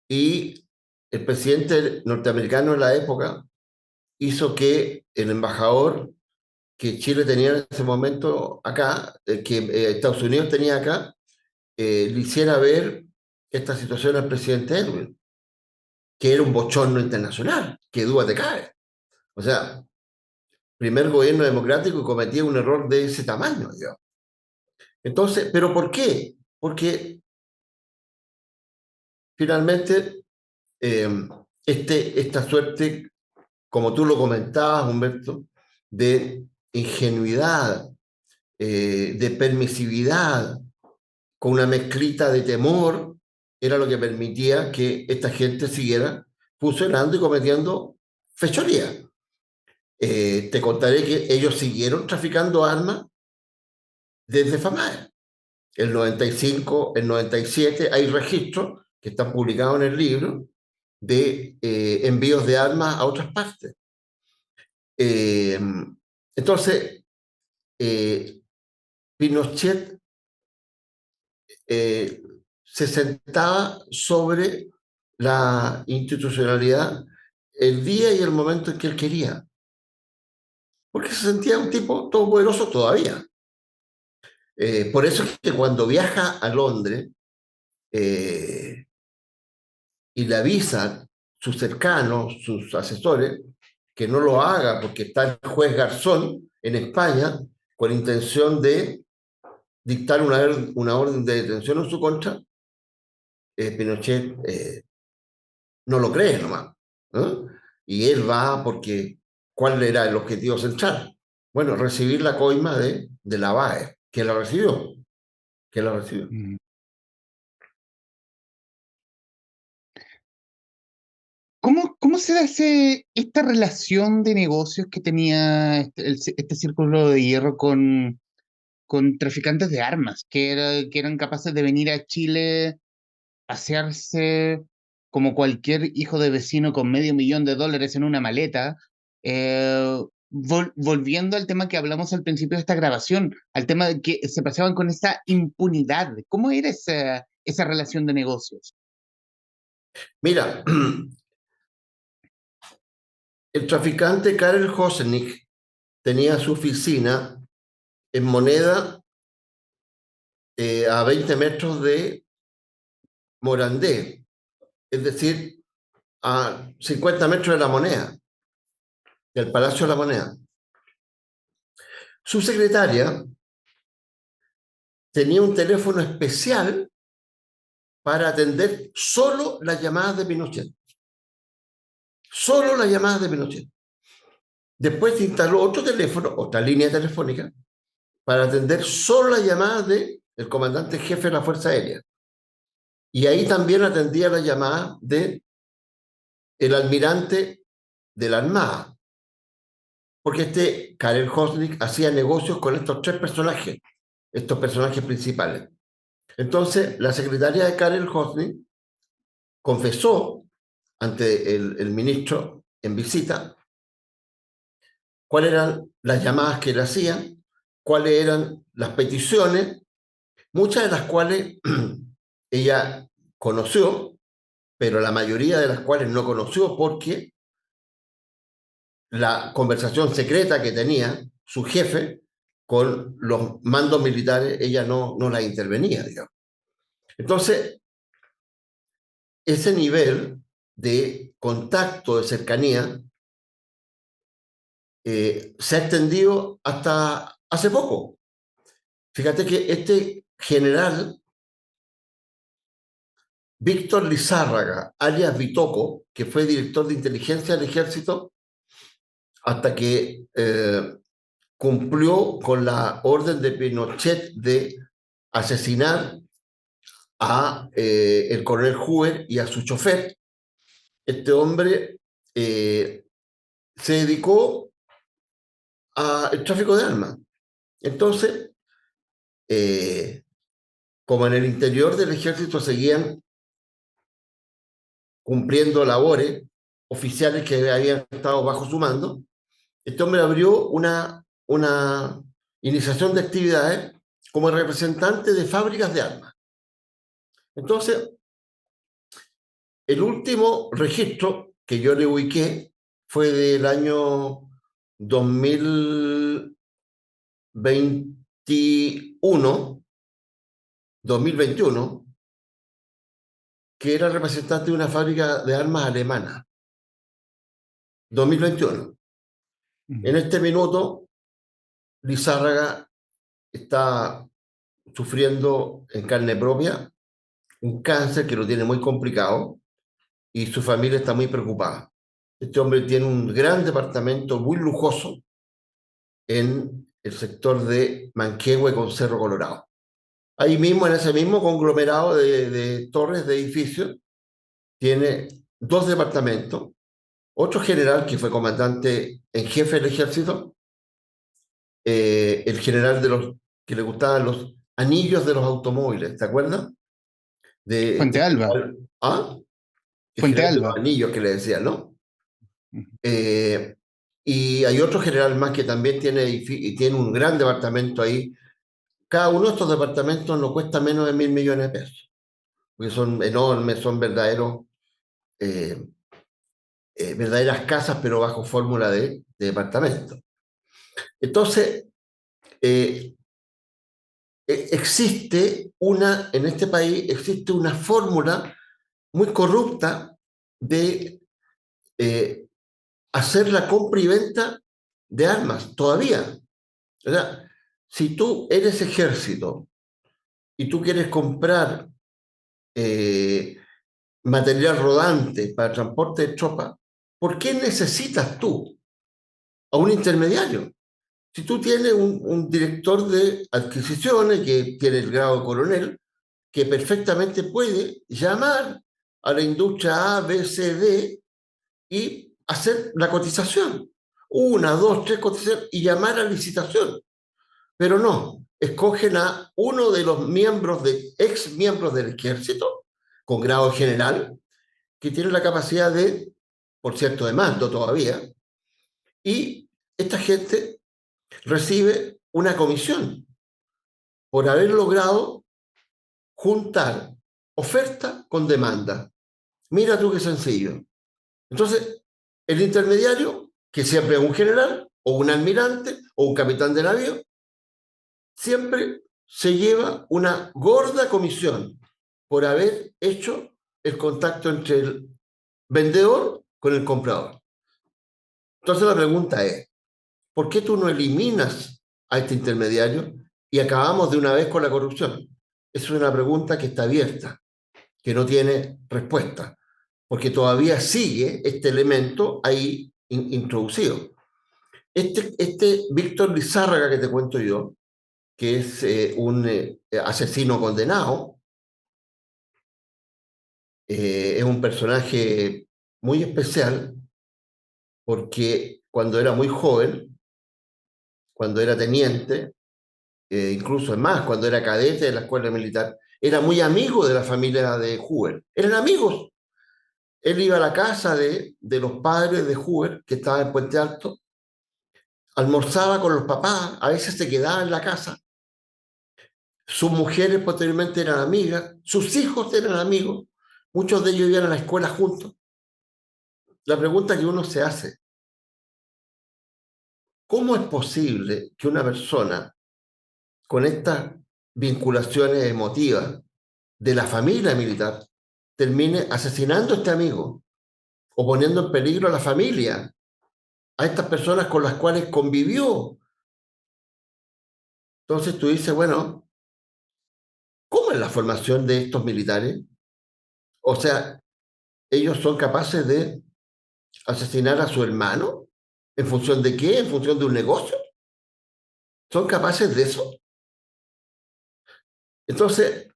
y el presidente norteamericano de la época hizo que el embajador que Chile tenía en ese momento acá, Estados Unidos tenía acá, le hiciera ver esta situación al presidente Edwin, que era un bochorno internacional, que duda te cae. O sea, primer gobierno democrático cometía un error de ese tamaño, digamos. Entonces, ¿pero por qué? Porque finalmente esta suerte, como tú lo comentabas, Humberto, de ingenuidad, de permisividad, con una mezclita de temor, era lo que permitía que esta gente siguiera funcionando y cometiendo fechorías. Te contaré que ellos siguieron traficando armas desde FAMAE. El 95, el 97, hay registros que están publicados en el libro de envíos de armas a otras partes. Eh, entonces, eh, Pinochet eh, se sentaba sobre la institucionalidad el día y el momento en que él quería, porque se sentía un tipo todopoderoso todavía. Por eso es que cuando viaja a Londres eh, y le avisan sus cercanos, sus asesores, que no lo haga porque está el juez Garzón en España con intención de dictar una orden de detención en su contra, Pinochet no lo cree nomás. ¿Eh? Y él va porque, ¿cuál era el objetivo central? Bueno, recibir la coima de la BAE, que la recibió, que la recibió. Mm. ¿Cómo se da esta relación de negocios que tenía este círculo de hierro con traficantes de armas, que eran capaces de venir a Chile, pasearse como cualquier hijo de vecino con $500,000 en una maleta? Volviendo al tema que hablamos al principio de esta grabación, al tema de que se paseaban con esa impunidad. ¿Cómo era esa relación de negocios? Mira, el traficante Karel Hosenick tenía su oficina en Moneda, a 20 metros de Morandé, es decir, a 50 metros de la Moneda, del Palacio de la Moneda. Su secretaria tenía un teléfono especial para atender solo las llamadas de Pinochet. Solo las llamadas de Pinochet. Después se instaló otro teléfono, otra línea telefónica, para atender solo las llamadas del comandante jefe de la Fuerza Aérea. Y ahí también atendía las llamadas del almirante de la Armada. Porque este Karel Hosnick hacía negocios con estos personajes principales. Entonces, la secretaria de Karel Hosnick confesó ante el ministro en visita cuáles eran las llamadas que le hacían, cuáles eran las peticiones, muchas de las cuales ella conoció, pero la mayoría de las cuales no conoció porque la conversación secreta que tenía su jefe con los mandos militares, ella no la intervenía, digamos. Entonces, ese nivel de contacto, de cercanía, se ha extendido hasta hace poco. Fíjate que este general, Víctor Lizárraga, alias Bitoco, que fue director de inteligencia del ejército hasta que cumplió con la orden de Pinochet de asesinar a el coronel Hoover y a su chofer. Este hombre se dedicó al tráfico de armas. Entonces, como en el interior del ejército seguían cumpliendo labores oficiales que habían estado bajo su mando, este hombre abrió una iniciación de actividades como representante de fábricas de armas. Entonces, el último registro que yo le ubiqué fue del año 2021, 2021, que era representante de una fábrica de armas alemana. 2021. En este minuto, Lizárraga está sufriendo en carne propia un cáncer que lo tiene muy complicado y su familia está muy preocupada. Este hombre tiene un gran departamento muy lujoso en el sector de Manquehue con Cerro Colorado. Ahí mismo, en ese mismo conglomerado de torres, de edificios, tiene 2 departamentos, otro general que fue comandante en jefe del ejército, el general que le gustaban los anillos de los automóviles, ¿te acuerdas? De este Fuente Alba. general, ¿ah? El Fuente general de los Alba. anillos que le decían, ¿no? Eh, y hay otro general más que también tiene un gran departamento ahí. Cada uno de estos departamentos no cuesta menos de 1.000 millones de pesos, porque son enormes, son eh, verdaderas casas, pero bajo fórmula de departamento. Entonces, eh, en este país existe una fórmula muy corrupta de hacer la compra y venta de armas, todavía. ¿Verdad? Si tú eres ejército y tú quieres comprar eh, material rodante para transporte de tropas, ¿por qué necesitas tú a un intermediario? Si tú tienes un director de adquisiciones que tiene el grado de coronel, que perfectamente puede llamar a la industria A, B, C, D y hacer la cotización. Una, dos, tres cotizaciones y llamar a licitación. Pero no, escogen a uno de los miembros, ex miembros del ejército, con grado general, que tiene la capacidad de, por cierto, de mando todavía, y esta gente recibe una comisión por haber logrado juntar oferta con demanda. Mira tú qué sencillo. Entonces, el intermediario, que siempre es un general, o un almirante, o un capitán de navío, siempre se lleva una gorda comisión por haber hecho el contacto entre el vendedor con el comprador. Entonces la pregunta es, ¿por qué tú no eliminas a este intermediario y acabamos de una vez con la corrupción? Es una pregunta que está abierta, que no tiene respuesta, porque todavía sigue este elemento ahí introducido. Este Víctor Lizárraga que te cuento yo, que es un asesino condenado, es un personaje muy especial porque cuando era muy joven, cuando era teniente, incluso es más, cuando era cadete de la escuela militar, era muy amigo de la familia de Hoover. Eran amigos. Él iba a la casa de los padres de Hoover, que estaba en Puente Alto, almorzaba con los papás, a veces se quedaba en la casa. Sus mujeres posteriormente eran amigas, sus hijos eran amigos, muchos de ellos iban a la escuela juntos. La pregunta que uno se hace, ¿cómo es posible que una persona con estas vinculaciones emotivas de la familia militar termine asesinando a este amigo o poniendo en peligro a la familia, a estas personas con las cuales convivió? Entonces tú dices, bueno, ¿cómo es la formación de estos militares? O sea, ellos son capaces de asesinar a su hermano. ¿En función de qué? ¿En función de un negocio? ¿Son capaces de eso? Entonces,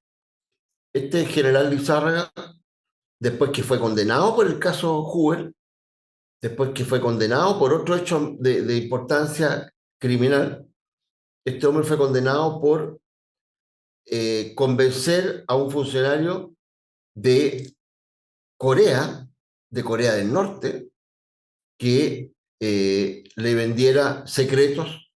este general Lizárraga, después que fue condenado por el caso Hoover, después que fue condenado por otro hecho de importancia criminal, este hombre fue condenado por convencer a un funcionario de Corea, de Corea del Norte, que le vendiera secretos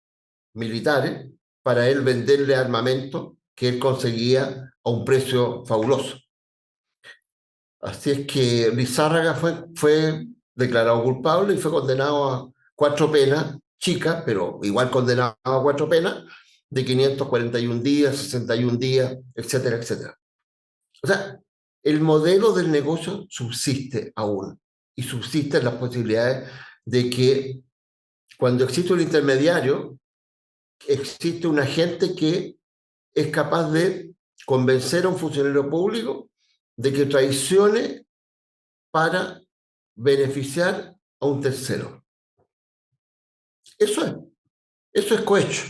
militares para él venderle armamento que él conseguía a un precio fabuloso. Así es que Lizárraga fue declarado culpable y fue condenado a 4 penas, chicas, pero igual condenado a 4 penas, de 541 días, 61 días, etcétera, etcétera. O sea, el modelo del negocio subsiste aún y subsisten las posibilidades de que cuando existe un intermediario, existe un agente que es capaz de convencer a un funcionario público de que traicione para beneficiar a un tercero. Eso es, eso es cohecho.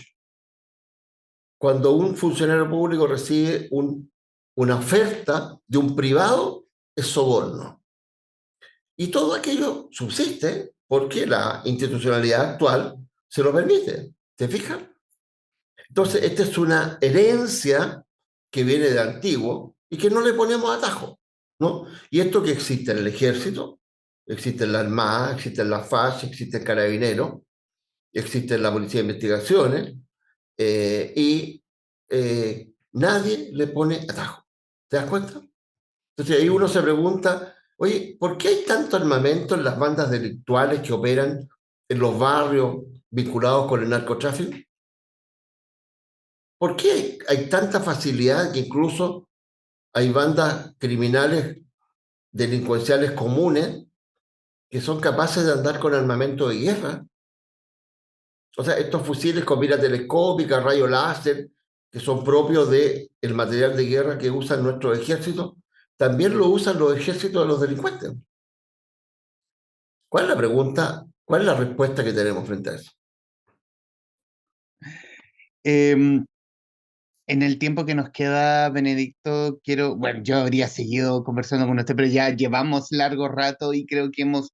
Cuando un funcionario público recibe una oferta de un privado, es soborno. Y todo aquello subsiste porque la institucionalidad actual se lo permite. ¿Te fijas? Entonces, esta es una herencia que viene de antiguo y que no le ponemos atajo, ¿no? Y esto que existe en el ejército, existe en la Armada, existe en la FAS, existe en Carabineros, existe en la Policía de Investigaciones, y nadie le pone atajo. ¿Te das cuenta? Entonces ahí uno se pregunta, oye, ¿por qué hay tanto armamento en las bandas delictuales que operan en los barrios vinculados con el narcotráfico? ¿Por qué hay tanta facilidad que incluso hay bandas criminales delincuenciales comunes que son capaces de andar con armamento de guerra? O sea, estos fusiles con mira telescópica, rayo láser, que son propios del material de guerra que usan nuestros ejércitos, también lo usan los ejércitos de los delincuentes. ¿Cuál es la pregunta? ¿Cuál es la respuesta que tenemos frente a eso? Em, en el tiempo que nos queda, Benedicto, bueno, yo habría seguido conversando con usted, pero ya llevamos largo rato y creo que hemos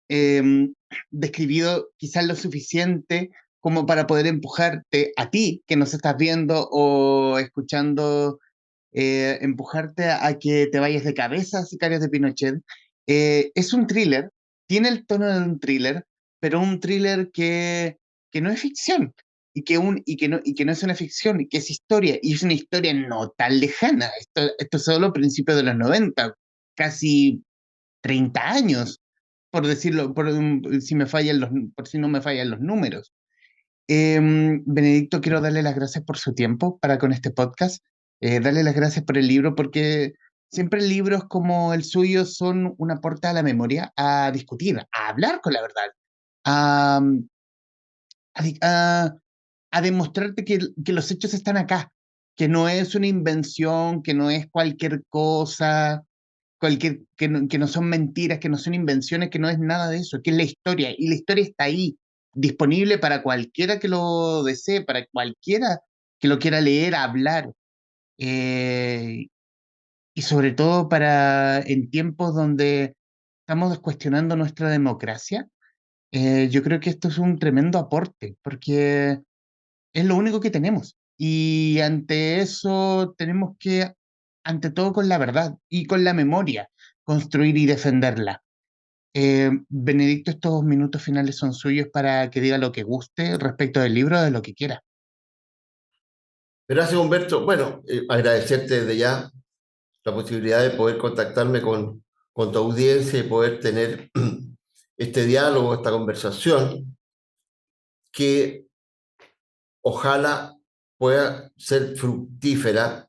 em, describido quizás lo suficiente como para poder empujarte a ti que nos estás viendo o escuchando, empujarte a que te vayas de cabeza a Sicarios de Pinochet. Es un thriller, tiene el tono de un thriller, pero un thriller que no es ficción y que no es una ficción, y que es historia, y es una historia no tan lejana. Esto es solo principios de los 90, casi 30 años, por decirlo, por si no me fallan los números. Benedicto, quiero darle las gracias por su tiempo para con este podcast, darle las gracias por el libro, porque siempre libros como el suyo son un aporte a la memoria, a discutir, a hablar con la verdad, a, a, di- a demostrarte que los hechos están acá, que no es una invención, que no es cualquier cosa, que no son mentiras, que no son invenciones, que no es nada de eso, que es la historia, y la historia está ahí, disponible para cualquiera que lo desee, para cualquiera que lo quiera leer, hablar, eh, y sobre todo para en tiempos donde estamos cuestionando nuestra democracia. Yo creo que esto es un tremendo aporte, porque es lo único que tenemos. Y ante eso tenemos que, ante todo con la verdad y con la memoria, construir y defenderla. Benedicto, estos minutos finales son suyos para que diga lo que guste respecto del libro, de lo que quiera. Gracias, Humberto. Bueno, agradecerte desde ya la posibilidad de poder contactarme con tu audiencia y poder tener este diálogo, esta conversación, que ojalá pueda ser fructífera,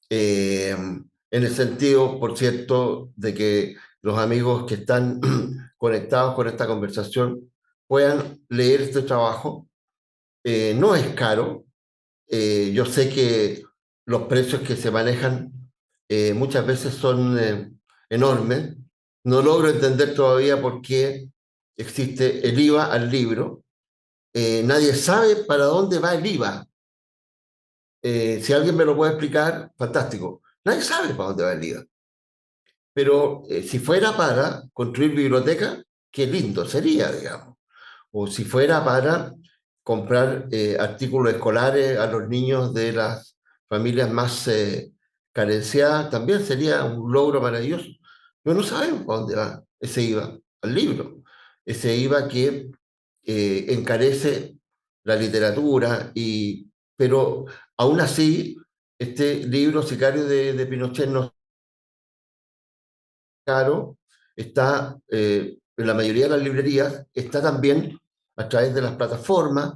en el sentido, por cierto, de que los amigos que están conectados con esta conversación puedan leer este trabajo. No es caro. Yo sé que los precios que se manejan muchas veces son enormes. No logro entender todavía por qué existe el IVA al libro. Nadie sabe para dónde va el IVA. Si alguien me lo puede explicar, fantástico. Nadie sabe para dónde va el IVA. Pero si fuera para construir biblioteca, qué lindo sería, digamos. O si fuera para comprar artículos escolares a los niños de las familias más carenciadas, también sería un logro maravilloso. Pero no sabemos para dónde va ese IVA al libro, ese IVA que encarece la literatura, pero aún así, este libro, Sicario de Pinochet, no caro, está en la mayoría de las librerías, está también a través de las plataformas,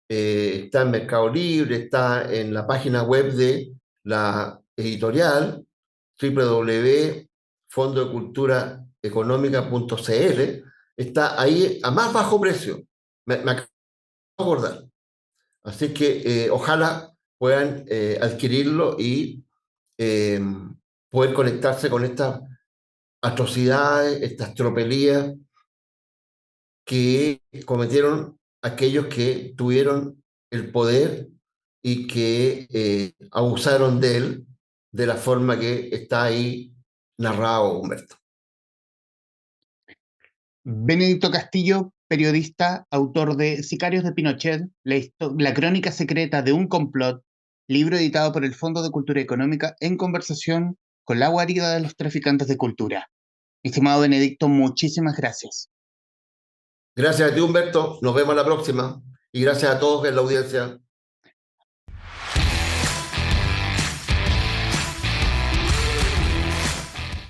está en Mercado Libre, está en la página web de la editorial, www.fondodeculturaeconómica.cl, está ahí a más bajo precio, me acabo de acordar. Así que ojalá puedan adquirirlo y eh, poder conectarse con esta atrocidades, estas tropelías que cometieron aquellos que tuvieron el poder y que abusaron de él de la forma que está ahí narrado, Humberto. Benedicto Castillo, periodista, autor de Sicarios de Pinochet, la crónica secreta de un complot, libro editado por el Fondo de Cultura Económica en conversación con la guarida de los traficantes de cultura. Estimado Benedicto, muchísimas gracias. Gracias a ti, Humberto. Nos vemos la próxima. Y gracias a todos en la audiencia.